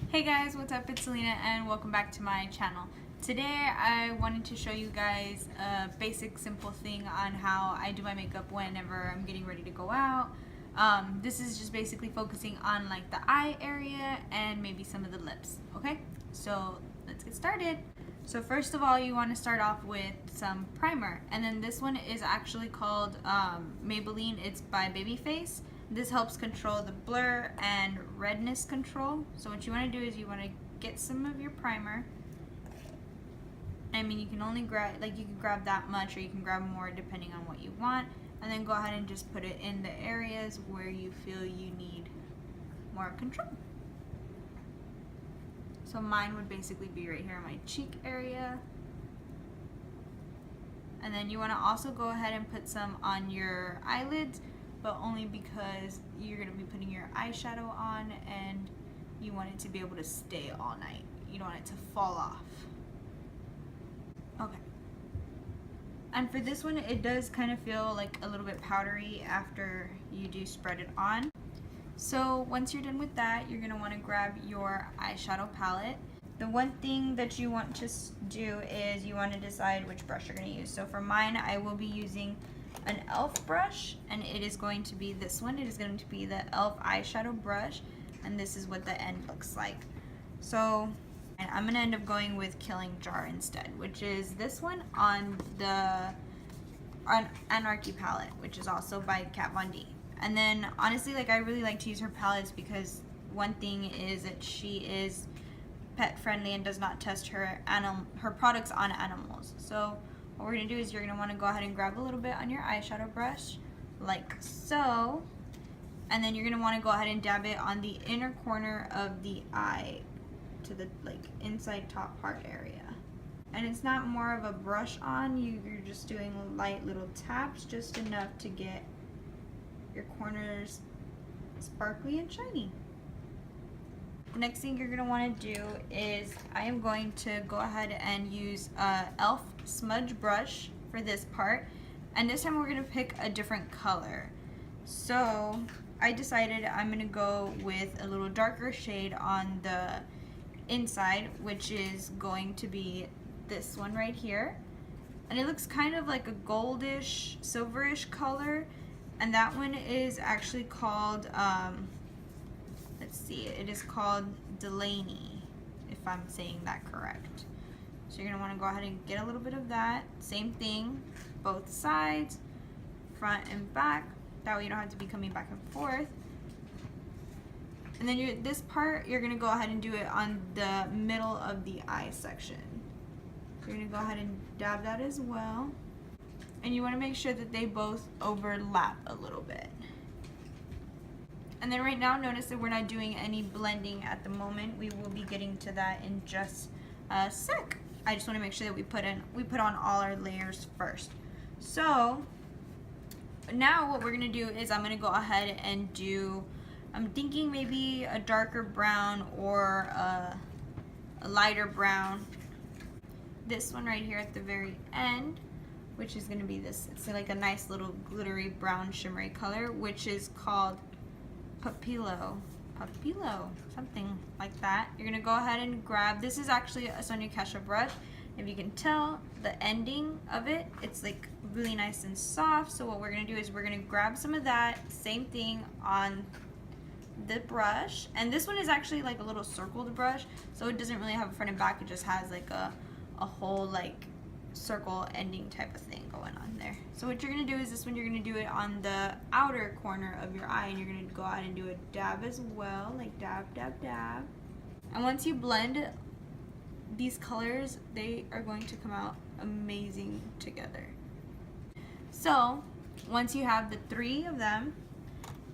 Hey guys, what's up? It's Selena and welcome back to my channel. Today I wanted to show you guys a basic simple thing on how I do my makeup whenever I'm getting ready to go out. This is just basically focusing on like the eye area and maybe some of the lips, okay? So let's get started. So first of all, you want to start off with some primer, and then this one is actually called Maybelline. It's by Babyface. This helps control the blur and redness control. So what you want to do is you want to get some of your primer. I mean, you can only grab, like you can grab that much or you can grab more depending on what you want. And then go ahead and just put it in the areas where you feel you need more control. So mine would basically be right here in my cheek area. And then you want to also go ahead and put some on your eyelids, but only because you're going to be putting your eyeshadow on and you want it to be able to stay all night. You don't want it to fall off. Okay. And for this one, it does kind of feel like a little bit powdery after you do spread it on. So once you're done with that, you're going to want to grab your eyeshadow palette. The one thing that you want to do is you want to decide which brush you're going to use. So for mine, I will be using an e.l.f. brush, and it is going to be this one. It is going to be the e.l.f. eyeshadow brush, and this is what the end looks like. So and I'm going to end up going with Killing Jar instead, which is this one on the Anarchy palette, which is also by Kat Von D. And then honestly, like, I really like to use her palettes because one thing is that she is pet friendly and does not test her products on animals. So what we're gonna do is you're gonna want to go ahead and grab a little bit on your eyeshadow brush, like so, and then you're gonna want to go ahead and dab it on the inner corner of the eye to the like inside top part area. And it's not more of a brush on, you're just doing light little taps, just enough to get your corners sparkly and shiny. The next thing you're going to want to do is I am going to go ahead and use a e.l.f. smudge brush for this part, and this time we're going to pick a different color. So I decided I'm going to go with a little darker shade on the inside, which is going to be this one right here, and it looks kind of like a goldish silverish color. And that one is actually called, let's see, it is called Delaney, if I'm saying that correct. So you're going to want to go ahead and get a little bit of that. Same thing, both sides, front and back. That way you don't have to be coming back and forth. And then this part, you're going to go ahead and do it on the middle of the eye section. So you're going to go ahead and dab that as well. And you want to make sure that they both overlap a little bit. And then right now, notice that we're not doing any blending at the moment. We will be getting to that in just a sec. I just want to make sure that we put on all our layers first. So now what we're going to do is I'm going to go ahead and do, I'm thinking maybe a darker brown or a lighter brown. This one right here at the very end, which is going to be this, it's like a nice little glittery brown shimmery color, which is called Papillo, something like that. You're going to go ahead and grab, this is actually a Sonia Kashuk brush. If you can tell, the ending of it, it's like really nice and soft. So what we're going to do is we're going to grab some of that, same thing on the brush. And this one is actually like a little circled brush, so it doesn't really have a front and back, it just has like a whole like circle ending type of thing going on there. So what you're going to do is this one, you're going to do it on the outer corner of your eye, and you're going to go ahead and do a dab as well, like dab, dab, dab. And once you blend these colors, they are going to come out amazing together. So once you have the three of them,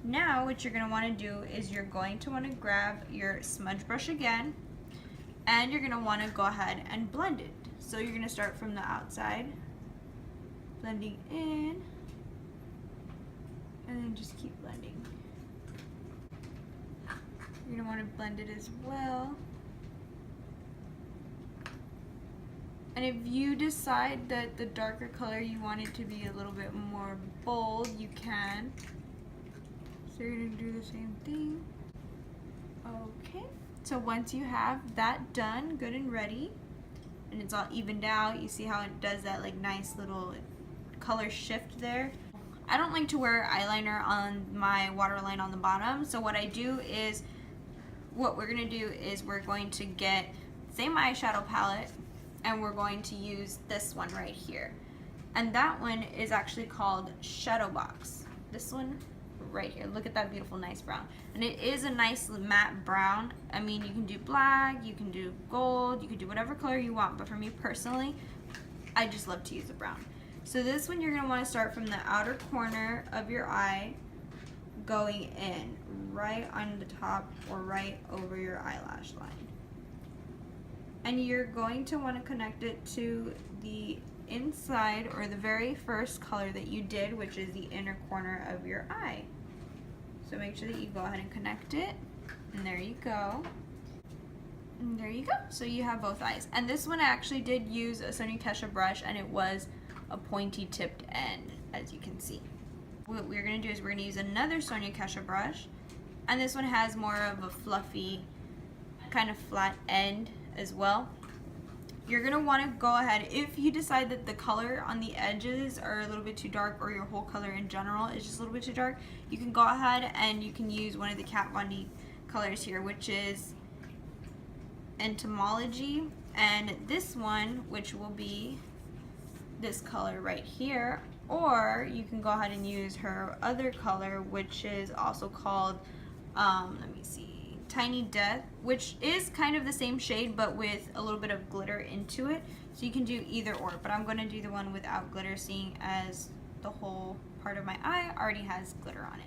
now what you're going to want to do is you're going to want to grab your smudge brush again, and you're going to want to go ahead and blend it. So you're going to start from the outside, blending in, and then just keep blending. You're going to want to blend it as well. And if you decide that the darker color you want it to be a little bit more bold, you can. So you're going to do the same thing. Okay. So once you have that done, good and ready, and it's all evened out, you see how it does that like nice little color shift there. I don't like to wear eyeliner on my waterline on the bottom, so what I do is, what we're going to do is we're going to get the same eyeshadow palette and we're going to use this one right here. And that one is actually called Shadow Box. This one right here. Look at that beautiful nice brown. And it is a nice matte brown. I mean, you can do black, you can do gold, you can do whatever color you want, but for me personally, I just love to use the brown. So this one you're going to want to start from the outer corner of your eye, going in right on the top or right over your eyelash line. And you're going to want to connect it to the inside or the very first color that you did, which is the inner corner of your eye. So make sure that you go ahead and connect it, and there you go. And there you go. So you have both eyes. And this one I actually did use a Sonia Kashuk brush, and it was a pointy tipped end, as you can see. What we're going to do is we're going to use another Sonia Kashuk brush, and this one has more of a fluffy kind of flat end as well. You're going to want to go ahead, if you decide that the color on the edges are a little bit too dark, or your whole color in general is just a little bit too dark, you can go ahead and you can use one of the Kat Von D colors here, which is Entomology, and this one, which will be this color right here, or you can go ahead and use her other color, which is also called, let me see, Tiny Death, which is kind of the same shade but with a little bit of glitter into it. So you can do either or, but I'm going to do the one without glitter, seeing as the whole part of my eye already has glitter on it.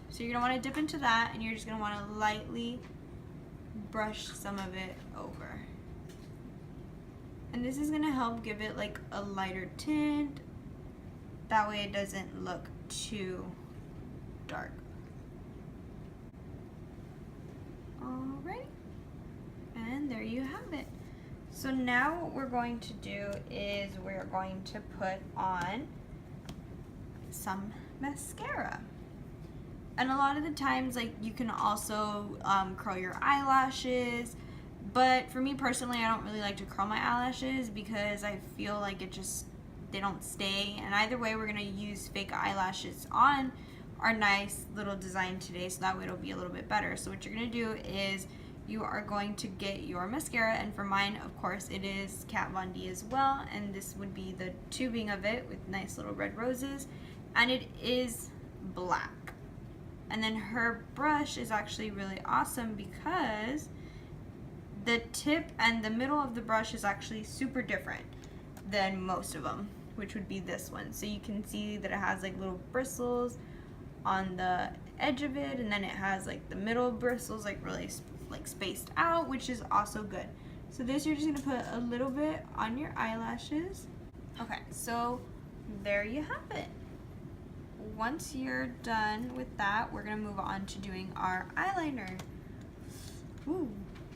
So you're going to want to dip into that, and you're just going to want to lightly brush some of it over. And this is going to help give it like a lighter tint. That way it doesn't look too dark. Alright, and there you have it. So now what we're going to do is we're going to put on some mascara. And a lot of the times, like, you can also curl your eyelashes, but for me personally, I don't really like to curl my eyelashes because I feel like they don't stay. And either way, we're going to use fake eyelashes on our nice little design today, so that way it'll be a little bit better. So what you're going to do is you are going to get your mascara, and for mine, of course, it is Kat Von D as well, and this would be the tubing of it with nice little red roses, and it is black. And then her brush is actually really awesome because the tip and the middle of the brush is actually super different than most of them, which would be this one. So you can see that it has like little bristles on the edge of it, and then it has like the middle bristles like really like spaced out, which is also good. So this, you're just gonna put a little bit on your eyelashes. Okay, so there you have it. Once you're done with that, we're gonna move on to doing our eyeliner. Ooh,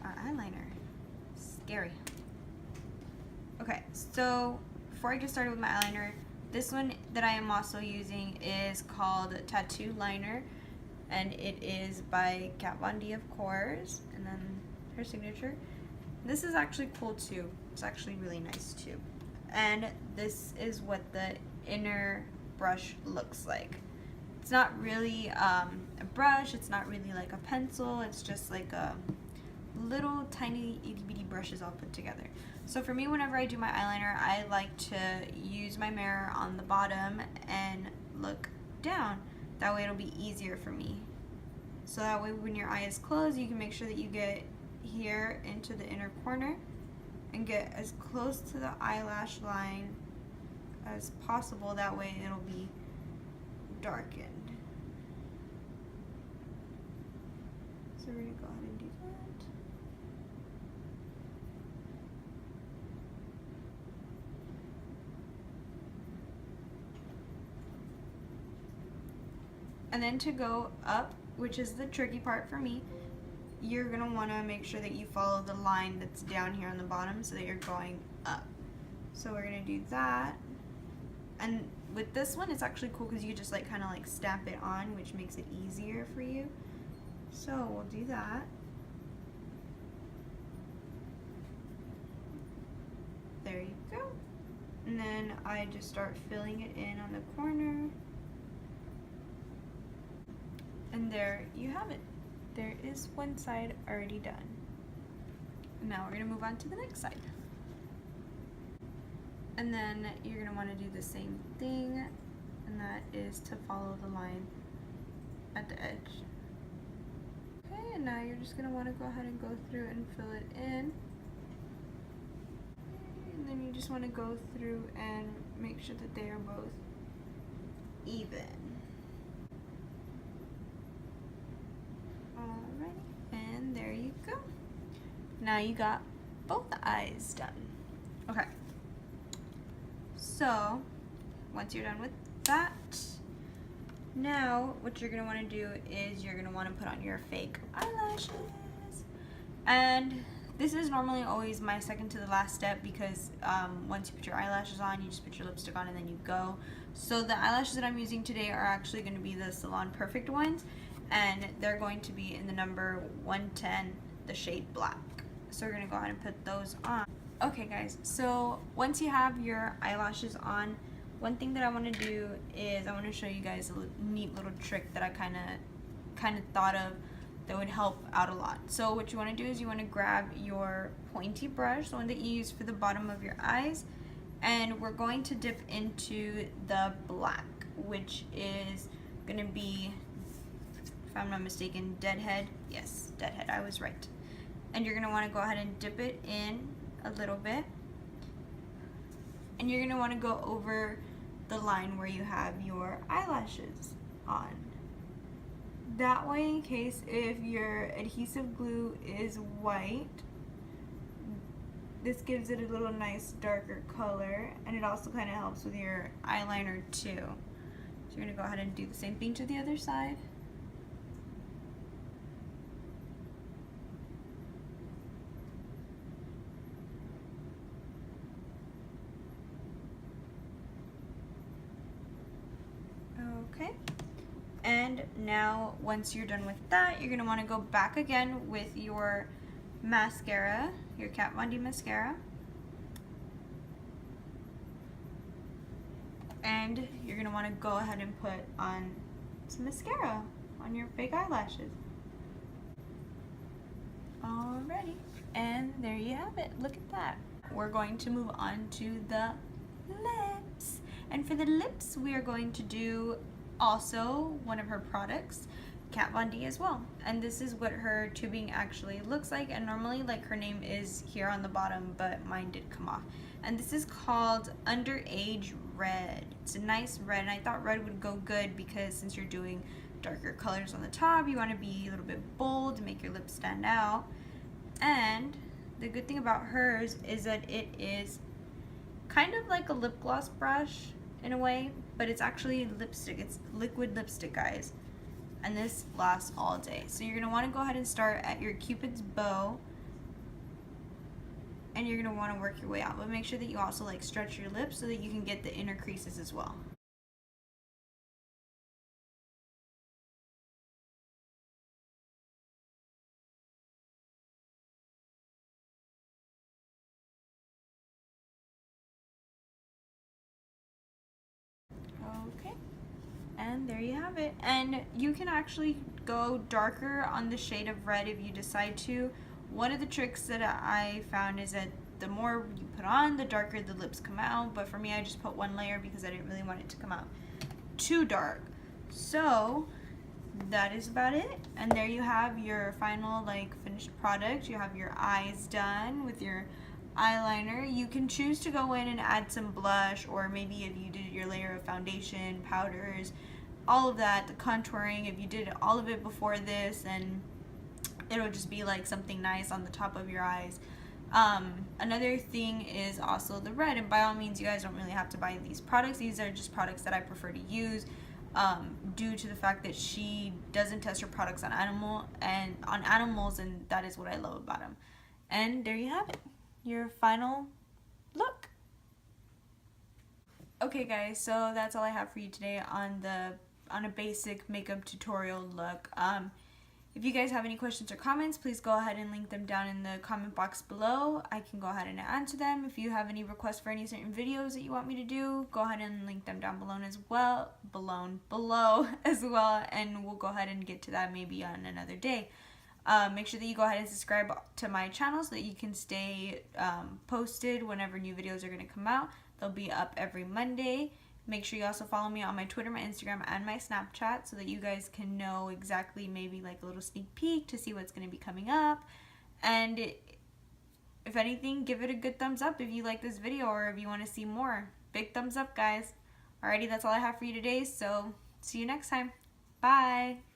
our eyeliner, scary. Okay, so before I get started with my eyeliner, this one that I am also using is called Tattoo Liner, and it is by Kat Von D, of course, and then her signature. This is actually cool too. It's actually really nice too. And this is what the inner brush looks like. It's not really a brush, it's not really like a pencil, it's just like a little tiny itty bitty brushes all put together. So for me, whenever I do my eyeliner, I like to use my mirror on the bottom and look down. That way it'll be easier for me. So that way when your eye is closed, you can make sure that you get here into the inner corner and get as close to the eyelash line as possible. That way it'll be darkened. So we're gonna go ahead and do that. And then to go up, which is the tricky part for me, you're gonna wanna make sure that you follow the line that's down here on the bottom so that you're going up. So we're gonna do that. And with this one, it's actually cool because you just like kind of like stamp it on, which makes it easier for you. So we'll do that. There you go. And then I just start filling it in on the corner. And there you have it. There is one side already done. Now we're gonna move on to the next side. And then you're gonna wanna do the same thing, and that is to follow the line at the edge. Okay, and now you're just gonna wanna go ahead and go through and fill it in. And then you just wanna go through and make sure that they are both even. Alrighty, and there you go. Now you got both eyes done. Okay. So, once you're done with that, now what you're gonna wanna do is you're gonna wanna put on your fake eyelashes. And this is normally always my second to the last step because once you put your eyelashes on, you just put your lipstick on and then you go. So the eyelashes that I'm using today are actually gonna be the Salon Perfect ones, and they're going to be in the number 110, the shade black. So we're gonna go ahead and put those on. Okay guys, so once you have your eyelashes on, one thing that I want to do is I want to show you guys a neat little trick that I kind of thought of that would help out a lot. So what you want to do is you want to grab your pointy brush, the one that you use for the bottom of your eyes, and we're going to dip into the black, which is going to be, if I'm not mistaken, Deadhead. Yes, Deadhead, I was right. And you're going to want to go ahead and dip it in a little bit, and you're going to want to go over the line where you have your eyelashes on. That way, in case if your adhesive glue is white, this gives it a little nice darker color, and it also kind of helps with your eyeliner too. So you're going to go ahead and do the same thing to the other side. Okay, and now once you're done with that, you're going to want to go back again with your mascara, your Kat Von D mascara, and you're going to want to go ahead and put on some mascara on your fake eyelashes. Alrighty, and there you have it. Look at that. We're going to move on to the lips, and for the lips we are going to do also one of her products, Kat Von D as well. And this is what her tubing actually looks like, and normally like her name is here on the bottom, but mine did come off. And this is called Underage Red. It's a nice red, and I thought red would go good because since you're doing darker colors on the top, you want to be a little bit bold to make your lips stand out. And the good thing about hers is that it is kind of like a lip gloss brush in a way, but it's actually lipstick. It's liquid lipstick, guys, and this lasts all day. So you're gonna want to go ahead and start at your Cupid's bow, and you're gonna want to work your way out, but make sure that you also like stretch your lips so that you can get the inner creases as well. Okay, and there you have it. And you can actually go darker on the shade of red if you decide to. One of the tricks that I found is that the more you put on, the darker the lips come out, but for me I just put one layer because I didn't really want it to come out too dark. So that is about it, and there you have your final like finished product. You have your eyes done with your eyeliner. You can choose to go in and add some blush, or maybe if you did your layer of foundation, powders, all of that, the contouring, if you did all of it before this, and it'll just be like something nice on the top of your eyes. Another thing is also the red, and by all means you guys don't really have to buy these products. These are just products that I prefer to use due to the fact that she doesn't test her products on animals, and that is what I love about them. And there you have it, your final look. Okay guys, so that's all I have for you today on a basic makeup tutorial look. If you guys have any questions or comments, please go ahead and link them down in the comment box below. I can go ahead and answer them. If you have any requests for any certain videos that you want me to do, go ahead and link them down below as well, and we'll go ahead and get to that maybe on another day. Make sure that you go ahead and subscribe to my channel so that you can stay posted whenever new videos are going to come out. They'll be up every Monday. Make sure you also follow me on my Twitter, my Instagram, and my Snapchat so that you guys can know exactly, maybe like a little sneak peek to see what's going to be coming up. And if anything, give it a good thumbs up if you like this video or if you want to see more. Big thumbs up, guys. Alrighty, that's all I have for you today, so see you next time. Bye!